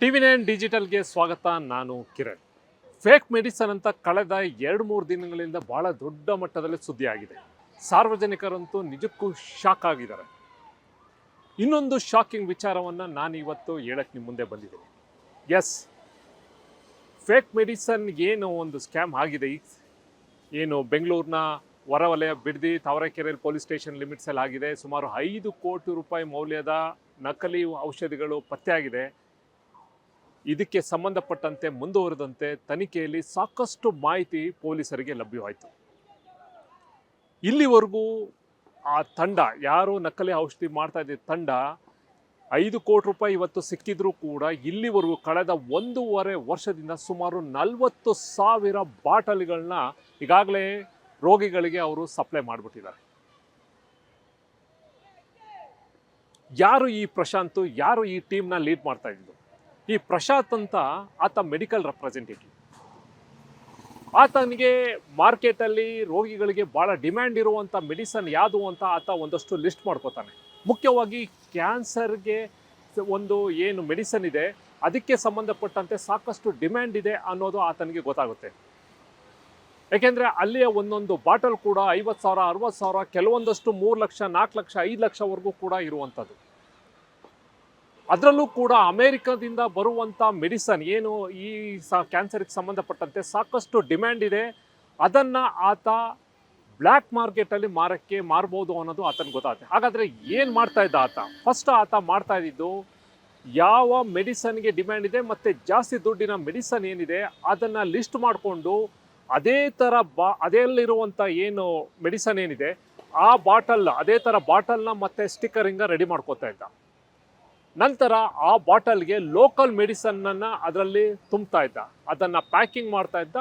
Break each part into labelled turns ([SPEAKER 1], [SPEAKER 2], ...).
[SPEAKER 1] ಟಿವಿ9 ಡಿಜಿಟಲ್ಗೆ ಸ್ವಾಗತ. ನಾನು Kiran. Fake medicine ಅಂತ ಕಳೆದ 2-3 ದಿನಗಳಿಂದ ಬಹಳ ದೊಡ್ಡ ಮಟ್ಟದಲ್ಲಿ ಸುದ್ದಿ ಆಗಿದೆ. ಸಾರ್ವಜನಿಕರಂತೂ ನಿಜಕ್ಕೂ ಶಾಕ್ ಆಗಿದ್ದಾರೆ. ಇನ್ನೊಂದು ಶಾಕಿಂಗ್ ವಿಚಾರವನ್ನು ನಾನು ಇವತ್ತು ಹೇಳಕ್ಕೆ ನಿಮ್ಮ ಮುಂದೆ ಬಂದಿದ್ದೀನಿ. ಎಸ್, ಫೇಕ್ ಮೆಡಿಸನ್ ಏನು ಒಂದು ಸ್ಕ್ಯಾಮ್ ಆಗಿದೆ. ಏನು ಬೆಂಗಳೂರಿನ ಹೊರವಲಯ ಬಿಡದಿ ತಾವರೆಕೆರೆ ಪೊಲೀಸ್ ಸ್ಟೇಷನ್ ಲಿಮಿಟ್ಸಲ್ಲಿ ಆಗಿದೆ. ಸುಮಾರು 5 ಕೋಟಿ ರೂಪಾಯಿ ಮೌಲ್ಯದ ನಕಲಿ ಔಷಧಿಗಳು ಪತ್ತೆಯಾಗಿದೆ. ಇದಕ್ಕೆ ಸಂಬಂಧಪಟ್ಟಂತೆ ಮುಂದುವರೆದಂತೆ ತನಿಖೆಯಲ್ಲಿ ಸಾಕಷ್ಟು ಮಾಹಿತಿ ಪೊಲೀಸರಿಗೆ ಲಭ್ಯವಾಯಿತು. ಇಲ್ಲಿವರೆಗೂ ಆ ತಂಡ, ಯಾರು ನಕಲಿ ಔಷಧಿ ಮಾಡ್ತಾ ಇದ್ದ ತಂಡ, 5 ಕೋಟಿ ರೂಪಾಯಿ ಇವತ್ತು ಸಿಕ್ಕಿದ್ರೂ ಕೂಡ ಇಲ್ಲಿವರೆಗೂ ಕಳೆದ 1.5 ವರ್ಷದಿಂದ ಸುಮಾರು 40,000 ಬಾಟಲಿಗಳನ್ನ ಈಗಾಗಲೇ ರೋಗಿಗಳಿಗೆ ಅವರು ಸಪ್ಲೈ ಮಾಡಿಬಿಟ್ಟಿದ್ದಾರೆ. ಯಾರು ಈ ಪ್ರಶಾಂತ್, ಯಾರು ಈ ಟೀಮ್ನ ಲೀಡ್ ಮಾಡ್ತಾ ಇದ್ದು? ಈ ಪ್ರಶಾಂತ್ ಅಂತ ಆತ ಮೆಡಿಕಲ್ ರೆಪ್ರೆಸೆಂಟೇಟಿವ್. ಆತನಿಗೆ ಮಾರ್ಕೆಟಲ್ಲಿ ರೋಗಿಗಳಿಗೆ ಭಾಳ ಡಿಮ್ಯಾಂಡ್ ಇರುವಂಥ ಮೆಡಿಸನ್ ಯಾವುದು ಅಂತ ಆತ ಒಂದಷ್ಟು ಲಿಸ್ಟ್ ಮಾಡ್ಕೋತಾನೆ. ಮುಖ್ಯವಾಗಿ ಕ್ಯಾನ್ಸರ್ಗೆ ಒಂದು ಏನು ಮೆಡಿಸನ್ ಇದೆ ಅದಕ್ಕೆ ಸಂಬಂಧಪಟ್ಟಂತೆ ಸಾಕಷ್ಟು ಡಿಮ್ಯಾಂಡ್ ಇದೆ ಅನ್ನೋದು ಆತನಿಗೆ ಗೊತ್ತಾಗುತ್ತೆ. ಯಾಕೆಂದರೆ ಅಲ್ಲಿಯ ಒಂದೊಂದು ಬಾಟಲ್ ಕೂಡ 50,000, 60,000, ಕೆಲವೊಂದಷ್ಟು 3 ಲಕ್ಷ, 4 ಲಕ್ಷ, 5 ಲಕ್ಷವರೆಗೂ ಕೂಡ ಇರುವಂಥದ್ದು. ಅದರಲ್ಲೂ ಕೂಡ ಅಮೇರಿಕಾದಿಂದ ಬರುವಂಥ ಮೆಡಿಸನ್ ಏನು ಈ ಕ್ಯಾನ್ಸರ್ಗೆ ಸಂಬಂಧಪಟ್ಟಂತೆ ಸಾಕಷ್ಟು ಡಿಮ್ಯಾಂಡ್ ಇದೆ. ಅದನ್ನು ಆತ ಬ್ಲ್ಯಾಕ್ ಮಾರ್ಕೆಟಲ್ಲಿ ಮಾರ್ಬೋದು ಅನ್ನೋದು ಆತನಿಗೆ ಗೊತ್ತಾಗುತ್ತೆ. ಹಾಗಾದರೆ ಏನು ಮಾಡ್ತಾ ಇದ್ದ ಆತ? ಫಸ್ಟ್ ಆತ ಮಾಡ್ತಾ ಇದ್ದಿದ್ದು, ಯಾವ ಮೆಡಿಸನ್ಗೆ ಡಿಮ್ಯಾಂಡ್ ಇದೆ ಮತ್ತು ಜಾಸ್ತಿ ದುಡ್ಡಿನ ಮೆಡಿಸನ್ ಏನಿದೆ ಅದನ್ನು ಲಿಸ್ಟ್ ಮಾಡಿಕೊಂಡು ಅದೇ ಥರ ಅದರಲ್ಲಿರುವಂಥ ಏನು ಮೆಡಿಸನ್ ಏನಿದೆ ಆ ಬಾಟಲ್, ಅದೇ ಥರ ಬಾಟಲ್ನ ಮತ್ತು ಸ್ಟಿಕ್ಕರಿಂಗ ರೆಡಿ ಮಾಡ್ಕೋತಾ ಇದ್ದ. ನಂತರ ಆ ಬಾಟಲ್ಗೆ ಲೋಕಲ್ ಮೆಡಿಸನ್ನನ್ನು ಅದರಲ್ಲಿ ತುಂಬ್ತಾ ಇದ್ದ, ಅದನ್ನು ಪ್ಯಾಕಿಂಗ್ ಮಾಡ್ತಾ ಇದ್ದ,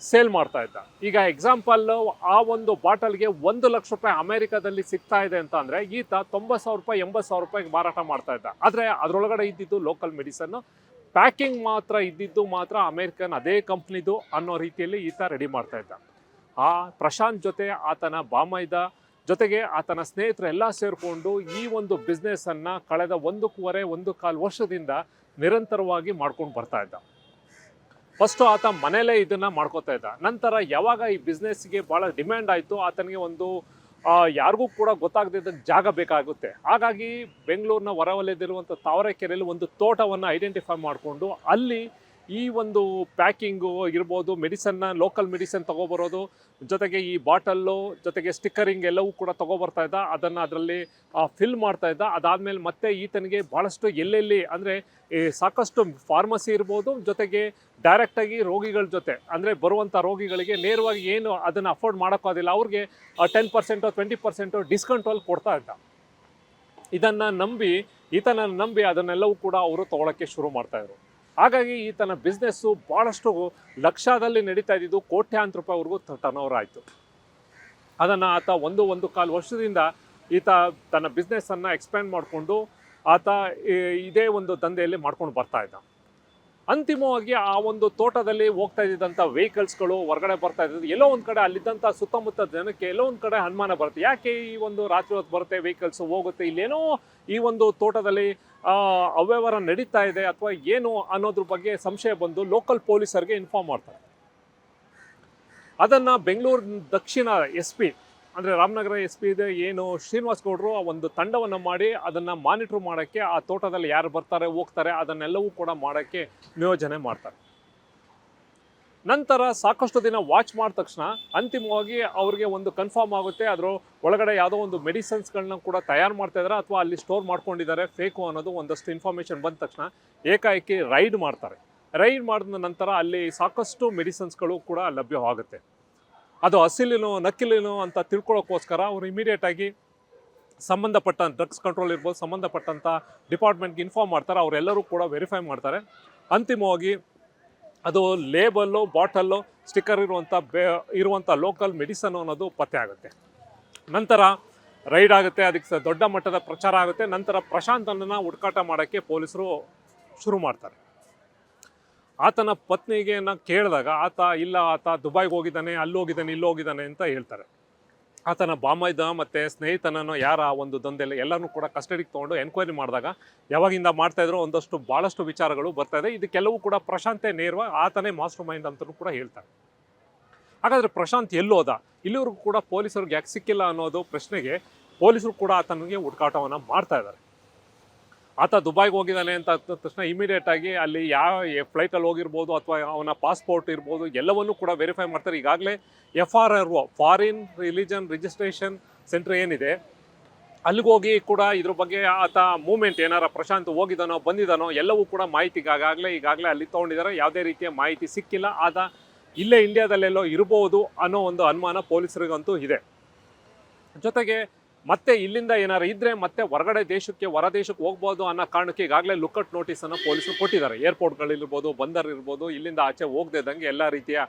[SPEAKER 1] ಸೇಲ್ ಮಾಡ್ತಾ ಇದ್ದ. ಈಗ ಎಕ್ಸಾಂಪಲ್ಲು, ಆ ಒಂದು ಬಾಟಲ್ಗೆ 1 ಲಕ್ಷ ರೂಪಾಯಿ ಅಮೇರಿಕಾದಲ್ಲಿ ಸಿಗ್ತಾ ಇದೆ ಅಂತ ಅಂದರೆ ಈತ 90,000 ರೂಪಾಯಿ, 80,000 ರೂಪಾಯಿಗೆ ಮಾರಾಟ ಮಾಡ್ತಾ ಇದ್ದ. ಆದರೆ ಅದರೊಳಗಡೆ ಇದ್ದಿದ್ದು ಲೋಕಲ್ ಮೆಡಿಸನ್ನು, ಪ್ಯಾಕಿಂಗ್ ಮಾತ್ರ ಇದ್ದಿದ್ದು ಮಾತ್ರ ಅಮೇರಿಕನ್ ಅದೇ ಕಂಪ್ನಿದು ಅನ್ನೋ ರೀತಿಯಲ್ಲಿ ಈತ ರೆಡಿ ಮಾಡ್ತಾ ಇದ್ದ. ಆ ಪ್ರಶಾಂತ್ ಜೊತೆ ಆತನ ಬಾಮೈದ ಜೊತೆಗೆ ಆತನ ಸ್ನೇಹಿತರು ಎಲ್ಲ ಸೇರಿಕೊಂಡು ಈ ಒಂದು ಬಿಸ್ನೆಸ್ಸನ್ನು ಕಳೆದ 1.25 ವರ್ಷದಿಂದ ನಿರಂತರವಾಗಿ ಮಾಡ್ಕೊಂಡು ಬರ್ತಾ ಇದ್ದ. ಫಸ್ಟು ಆತ ಮನೇಲೇ ಇದನ್ನು ಮಾಡ್ಕೋತಾ ಇದ್ದ. ನಂತರ ಯಾವಾಗ ಈ ಬಿಸ್ನೆಸ್ಗೆ ಭಾಳ ಡಿಮ್ಯಾಂಡ್ ಆಯಿತು, ಆತನಿಗೆ ಒಂದು ಯಾರಿಗೂ ಕೂಡ ಗೊತ್ತಾಗದಿದ್ದ ಜಾಗ ಬೇಕಾಗುತ್ತೆ. ಹಾಗಾಗಿ ಬೆಂಗಳೂರಿನ ಹೊರವಲಯದಲ್ಲಿರುವಂಥ ತಾವರೆಕೆರೆಯಲ್ಲಿ ಒಂದು ತೋಟವನ್ನು ಐಡೆಂಟಿಫೈ ಮಾಡಿಕೊಂಡು ಅಲ್ಲಿ ಈ ಒಂದು ಪ್ಯಾಕಿಂಗು ಇರ್ಬೋದು, ಮೆಡಿಸನ್ನ, ಲೋಕಲ್ ಮೆಡಿಸನ್ ತೊಗೊಬರೋದು, ಜೊತೆಗೆ ಈ ಬಾಟಲ್ಲು, ಜೊತೆಗೆ ಸ್ಟಿಕ್ಕರಿಂಗ್ ಎಲ್ಲವೂ ಕೂಡ ತೊಗೊಬರ್ತಾ ಇದ್ದ. ಅದನ್ನು ಅದರಲ್ಲಿ ಫಿಲ್ ಮಾಡ್ತಾ ಇದ್ದ. ಅದಾದಮೇಲೆ ಮತ್ತೆ ಈತನಿಗೆ ಭಾಳಷ್ಟು ಎಲ್ಲೆಲ್ಲಿ ಅಂದರೆ ಸಾಕಷ್ಟು ಫಾರ್ಮಸಿ ಇರ್ಬೋದು, ಜೊತೆಗೆ ಡೈರೆಕ್ಟಾಗಿ ರೋಗಿಗಳ ಜೊತೆ ಅಂದರೆ ಬರುವಂಥ ರೋಗಿಗಳಿಗೆ ನೇರವಾಗಿ ಏನು ಅದನ್ನು ಅಫೋರ್ಡ್ ಮಾಡೋಕ್ಕಾಗೋದಿಲ್ಲ ಅವ್ರಿಗೆ 10%, 20% ಡಿಸ್ಕೌಂಟಲ್ಲಿ ಕೊಡ್ತಾ ಇದ್ದ. ಈತನನ್ನು ನಂಬಿ ಅದನ್ನೆಲ್ಲವೂ ಕೂಡ ಅವರು ತೊಗೊಳಕ್ಕೆ ಶುರು ಮಾಡ್ತಾಯಿದ್ರು. ಹಾಗಾಗಿ ಈತನ ಬಿಸ್ನೆಸ್ಸು ಭಾಳಷ್ಟು ಲಕ್ಷದಲ್ಲಿ ನಡೀತಾ ಇದ್ದಿದ್ದು ಕೋಟ್ಯಾಂತರ ರೂಪಾಯಿವರೆಗೂ ಟರ್ನ್ ಓವರ್ ಆಯಿತು. ಅದನ್ನು ಆತ 1.25 ವರ್ಷದಿಂದ ಈತ ತನ್ನ ಬಿಸ್ನೆಸ್ಸನ್ನು ಎಕ್ಸ್ಪ್ಯಾಂಡ್ ಮಾಡಿಕೊಂಡು ಆತ ಇದೇ ಒಂದು ದಂಧೆಯಲ್ಲಿ ಮಾಡ್ಕೊಂಡು ಬರ್ತಾ ಇದ್ದ. ಅಂತಿಮವಾಗಿ ಆ ಒಂದು ತೋಟದಲ್ಲಿ ಹೋಗ್ತಾ ಇದ್ದಂಥ ವೆಹಿಕಲ್ಸ್ಗಳು ಹೊರಗಡೆ ಬರ್ತಾ ಇದ್ದದ್ದು, ಎಲ್ಲೋ ಒಂದು ಕಡೆ ಅಲ್ಲಿದ್ದಂಥ ಸುತ್ತಮುತ್ತ ಜನಕ್ಕೆ ಎಲ್ಲೋ ಒಂದು ಕಡೆ ಅನುಮಾನ ಬರುತ್ತೆ. ಯಾಕೆ ಈ ಒಂದು ರಾತ್ರಿ ಹೊತ್ತು ಬರುತ್ತೆ, ವೆಹಿಕಲ್ಸು ಹೋಗುತ್ತೆ, ಇಲ್ಲೇನೋ ಈ ಒಂದು ತೋಟದಲ್ಲಿ ಅವ್ಯವಹಾರ ನಡೀತಾ ಇದೆ ಅಥವಾ ಏನು ಅನ್ನೋದ್ರ ಬಗ್ಗೆ ಸಂಶಯ ಬಂದು ಲೋಕಲ್ ಪೊಲೀಸರಿಗೆ ಇನ್ಫಾರ್ಮ್ ಮಾಡ್ತಾರೆ. ಅದನ್ನು ಬೆಂಗಳೂರು ದಕ್ಷಿಣ SP ಅಂದರೆ ರಾಮನಗರ SP ಇದೆ ಏನು ಶ್ರೀನಿವಾಸ್ ಗೌಡರು ಆ ಒಂದು ತಂಡವನ್ನು ಮಾಡಿ ಅದನ್ನು ಮಾನಿಟ್ರ್ ಮಾಡೋಕ್ಕೆ, ಆ ತೋಟದಲ್ಲಿ ಯಾರು ಬರ್ತಾರೆ ಹೋಗ್ತಾರೆ ಅದನ್ನೆಲ್ಲವೂ ಕೂಡ ಮಾಡೋಕ್ಕೆ ನಿಯೋಜನೆ ಮಾಡ್ತಾರೆ. ನಂತರ ಸಾಕಷ್ಟು ದಿನ ವಾಚ್ ಮಾಡಿದ ತಕ್ಷಣ ಅಂತಿಮವಾಗಿ ಅವ್ರಿಗೆ ಒಂದು ಕನ್ಫರ್ಮ್ ಆಗುತ್ತೆ, ಅದರ ಒಳಗಡೆ ಯಾವುದೋ ಒಂದು ಮೆಡಿಸನ್ಸ್ಗಳನ್ನ ಕೂಡ ತಯಾರು ಮಾಡ್ತಾಯಿದ್ದಾರೆ ಅಥವಾ ಅಲ್ಲಿ ಸ್ಟೋರ್ ಮಾಡ್ಕೊಂಡಿದ್ದಾರೆ ಫೇಕು ಅನ್ನೋದು ಒಂದಷ್ಟು ಇನ್ಫಾರ್ಮೇಷನ್ ಬಂದ ತಕ್ಷಣ ಏಕಾಏಕಿ ರೈಡ್ ಮಾಡ್ತಾರೆ. ರೈಡ್ ಮಾಡಿದ ನಂತರ ಅಲ್ಲಿ ಸಾಕಷ್ಟು ಮೆಡಿಸನ್ಸ್ಗಳು ಕೂಡ ಲಭ್ಯವಾಗುತ್ತೆ. ಅದು ಅಸಲಿನೋ ನಕಲಿನೋ ಅಂತ ತಿಳ್ಕೊಳ್ಳೋಕ್ಕೋಸ್ಕರ ಅವರು ಇಮಿಡಿಯೇಟಾಗಿ ಸಂಬಂಧಪಟ್ಟ ಡ್ರಗ್ಸ್ ಕಂಟ್ರೋಲ್ ಇರ್ಬೋದು, ಸಂಬಂಧಪಟ್ಟಂಥ ಡಿಪಾರ್ಟ್ಮೆಂಟ್ಗೆ ಇನ್ಫಾರ್ಮ್ ಮಾಡ್ತಾರೆ. ಅವರೆಲ್ಲರೂ ಕೂಡ ವೆರಿಫೈ ಮಾಡ್ತಾರೆ. ಅಂತಿಮವಾಗಿ ಅದು ಲೇಬಲ್ಲು, ಬಾಟಲ್ಲು, ಸ್ಟಿಕ್ಕರ್ ಇರುವಂಥ ಲೋಕಲ್ ಮೆಡಿಸನ್ ಅನ್ನೋದು ಪತ್ತೆ ಆಗುತ್ತೆ. ನಂತರ ರೈಡ್ ಆಗುತ್ತೆ, ಅದಕ್ಕೆ ದೊಡ್ಡ ಮಟ್ಟದ ಪ್ರಚಾರ ಆಗುತ್ತೆ. ನಂತರ ಪ್ರಶಾಂತನನ್ನು ಹುಡುಕಾಟ ಮಾಡೋಕ್ಕೆ ಪೊಲೀಸರು ಶುರು ಮಾಡ್ತಾರೆ. ಆತನ ಪತ್ನಿಗೆ ಕೇಳಿದಾಗ ಆತ ದುಬೈಗೆ ಹೋಗಿದ್ದಾನೆ, ಅಲ್ಲಿ ಹೋಗಿದ್ದಾನೆ, ಇಲ್ಲಿ ಹೋಗಿದ್ದಾನೆ ಅಂತ ಹೇಳ್ತಾರೆ. ಆತನ ಬಾಮೈದ ಮತ್ತು ಸ್ನೇಹಿತನನ್ನು ಯಾರ ಒಂದು ದಂಧೆಯಲ್ಲಿ ಎಲ್ಲನೂ ಕೂಡ ಕಸ್ಟಡಿಗೆ ತೊಗೊಂಡು ಎನ್ಕ್ವೈರಿ ಮಾಡಿದಾಗ ಯಾವಾಗಿಂದ ಮಾಡ್ತಾಯಿದ್ರು ಒಂದಷ್ಟು ಭಾಳಷ್ಟು ವಿಚಾರಗಳು ಬರ್ತಾಯಿದೆ. ಇದಕ್ಕೆಲ್ಲವೂ ಕೂಡ ಪ್ರಶಾಂತೇ ನೇರವಾಗಿ ಆತನೇ ಮಾಸ್ಟರ್ ಮೈಂಡ್ ಅಂತಲೂ ಕೂಡ ಹೇಳ್ತಾರೆ. ಹಾಗಾದರೆ ಪ್ರಶಾಂತ್ ಎಲ್ಲೋದ, ಇಲ್ಲಿವರೆಗೂ ಕೂಡ ಪೊಲೀಸರಿಗೆ ಯಾಕೆ ಸಿಕ್ಕಿಲ್ಲ ಅನ್ನೋದು ಪ್ರಶ್ನೆಗೆ ಪೊಲೀಸರು ಕೂಡ ಆತನಿಗೆ ಹುಡುಕಾಟವನ್ನು ಮಾಡ್ತಾ ಇದ್ದಾರೆ. ಆತ ದುಬೈಗೆ ಹೋಗಿದ್ದಾನೆ ಅಂತ ತಕ್ಷಣ ಇಮಿಡಿಯೇಟಾಗಿ ಅಲ್ಲಿ ಯಾವ ಫ್ಲೈಟಲ್ಲಿ ಹೋಗಿರ್ಬೋದು ಅಥವಾ ಅವನ ಪಾಸ್ಪೋರ್ಟ್ ಇರ್ಬೋದು ಎಲ್ಲವನ್ನೂ ಕೂಡ ವೆರಿಫೈ ಮಾಡ್ತಾರೆ. ಈಗಾಗಲೇ FRRO foreign religion registration centre ಏನಿದೆ ಅಲ್ಲಿಗೆ ಹೋಗಿ ಕೂಡ ಇದ್ರ ಬಗ್ಗೆ ಆತ ಮೂವ್ಮೆಂಟ್ ಏನಾರ ಪ್ರಶಾಂತ್ ಹೋಗಿದ್ದಾನೋ ಬಂದಿದ್ದಾನೋ ಎಲ್ಲವೂ ಕೂಡ ಮಾಹಿತಿ ಈಗಾಗಲೇ ಅಲ್ಲಿ ತೊಗೊಂಡಿದ್ದಾರೆ. ಯಾವುದೇ ರೀತಿಯ ಮಾಹಿತಿ ಸಿಕ್ಕಿಲ್ಲ. ಆತ ಇಲ್ಲೇ ಇಂಡಿಯಾದಲ್ಲೆಲ್ಲೋ ಇರ್ಬೋದು ಅನ್ನೋ ಒಂದು ಅನುಮಾನ ಪೊಲೀಸರಿಗಂತೂ ಇದೆ. ಜೊತೆಗೆ ಮತ್ತೆ ಇಲ್ಲಿಂದ ಏನಾರು ಇದ್ದರೆ ಮತ್ತೆ ಹೊರಗಡೆ ದೇಶಕ್ಕೆ ಹೊರ ದೇಶಕ್ಕೆ ಹೋಗ್ಬೋದು ಅನ್ನೋ ಕಾರಣಕ್ಕೆ ಈಗಾಗಲೇ ಲುಕ್ಔಟ್ ನೋಟಿಸನ್ನು ಪೊಲೀಸರು ಕೊಟ್ಟಿದ್ದಾರೆ. ಏರ್ಪೋರ್ಟ್ಗಳಿರ್ಬೋದು, ಬಂದರ್ ಇರ್ಬೋದು, ಇಲ್ಲಿಂದ ಆಚೆ ಹೋಗದೇದಂಗೆ ಎಲ್ಲ ರೀತಿಯ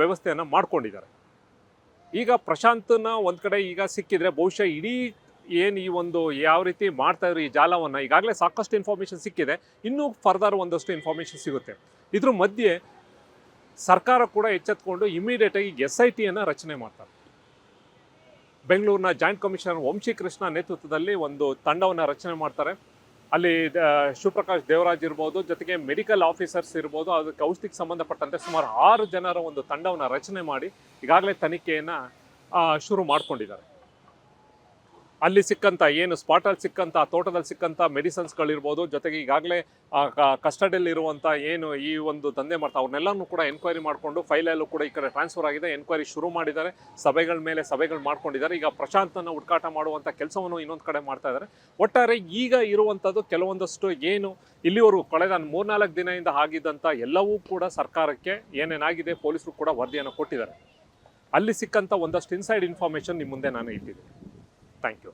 [SPEAKER 1] ವ್ಯವಸ್ಥೆಯನ್ನು ಮಾಡ್ಕೊಂಡಿದ್ದಾರೆ. ಈಗ ಪ್ರಶಾಂತನ ಒಂದು ಕಡೆ ಈಗ ಸಿಕ್ಕಿದ್ರೆ ಬಹುಶಃ ಇಡೀ ಏನು ಈ ಒಂದು ಯಾವ ರೀತಿ ಮಾಡ್ತಾಯಿದ್ರು ಈ ಜಾಲವನ್ನು ಈಗಾಗಲೇ ಸಾಕಷ್ಟು ಇನ್ಫಾರ್ಮೇಷನ್ ಸಿಕ್ಕಿದೆ. ಇನ್ನೂ ಫರ್ದರ್ ಒಂದಷ್ಟು ಇನ್ಫಾರ್ಮೇಷನ್ ಸಿಗುತ್ತೆ. ಇದ್ರ ಮಧ್ಯೆ ಸರ್ಕಾರ ಕೂಡ ಎಚ್ಚೆತ್ಕೊಂಡು ಇಮಿಡಿಯೇಟಾಗಿ SITಯನ್ನು ರಚನೆ ಮಾಡ್ತಾರೆ. ಬೆಂಗಳೂರಿನ ಜಾಯಿಂಟ್ ಕಮಿಷನರ್ ವಂಶೀಕೃಷ್ಣ ನೇತೃತ್ವದಲ್ಲಿ ಒಂದು ತಂಡವನ್ನು ರಚನೆ ಮಾಡ್ತಾರೆ. ಅಲ್ಲಿ ಶಿವಪ್ರಕಾಶ್ ದೇವರಾಜ್ ಇರ್ಬೋದು, ಜೊತೆಗೆ ಮೆಡಿಕಲ್ ಆಫೀಸರ್ಸ್ ಇರ್ಬೋದು, ಅದಕ್ಕೆ ಔಷಧಿಗೆ ಸಂಬಂಧಪಟ್ಟಂತೆ ಸುಮಾರು 6 ಜನರ ಒಂದು ತಂಡವನ್ನು ರಚನೆ ಮಾಡಿ ಈಗಾಗಲೇ ತನಿಖೆಯನ್ನು ಶುರು ಮಾಡ್ಕೊಂಡಿದ್ದಾರೆ. ಅಲ್ಲಿ ಸಿಕ್ಕಂಥ ಏನು ಸ್ಪಾಟಲ್ಲಿ ಸಿಕ್ಕಂಥ ತೋಟದಲ್ಲಿ ಸಿಕ್ಕಂಥ ಮೆಡಿಸನ್ಸ್ಗಳಿರ್ಬೋದು, ಜೊತೆಗೆ ಈಗಾಗಲೇ ಕಸ್ಟಡಿಯಲ್ಲಿ ಇರುವಂಥ ಏನು ಈ ಒಂದು ದಂಧೆ ಮಾಡ್ತಾ ಅವ್ರನ್ನೆಲ್ಲನೂ ಕೂಡ ಎನ್ಕ್ವೈರಿ ಮಾಡಿಕೊಂಡು ಫೈಲಲ್ಲೂ ಕೂಡ ಈ ಕಡೆ ಟ್ರಾನ್ಸ್ಫರ್ ಆಗಿದೆ. ಎನ್ಕ್ವೈರಿ ಶುರು ಮಾಡಿದ್ದಾರೆ. ಸಭೆಗಳ ಮೇಲೆ ಸಭೆಗಳು ಮಾಡ್ಕೊಂಡಿದ್ದಾರೆ. ಈಗ ಪ್ರಶಾಂತನ ಹುಡುಕಾಟ ಮಾಡುವಂಥ ಕೆಲಸವನ್ನು ಇನ್ನೊಂದು ಕಡೆ ಮಾಡ್ತಾ ಇದ್ದಾರೆ. ಒಟ್ಟಾರೆ ಈಗ ಇರುವಂಥದ್ದು ಕೆಲವೊಂದಷ್ಟು ಏನು ಇಲ್ಲಿವರೆಗೂ ಕಳೆದ 3-4 ದಿನದಿಂದ ಆಗಿದ್ದಂಥ ಎಲ್ಲವೂ ಕೂಡ ಸರ್ಕಾರಕ್ಕೆ ಏನೇನಾಗಿದೆ ಪೊಲೀಸರು ಕೂಡ ವರದಿಯನ್ನು ಕೊಟ್ಟಿದ್ದಾರೆ. ಅಲ್ಲಿ ಸಿಕ್ಕಂಥ ಒಂದಷ್ಟು ಇನ್ಸೈಡ್ ಇನ್ಫಾರ್ಮೇಷನ್ ನಿಮ್ಮ ಮುಂದೆ ನಾನು ಇಟ್ಟಿದ್ದೀನಿ. Thank you.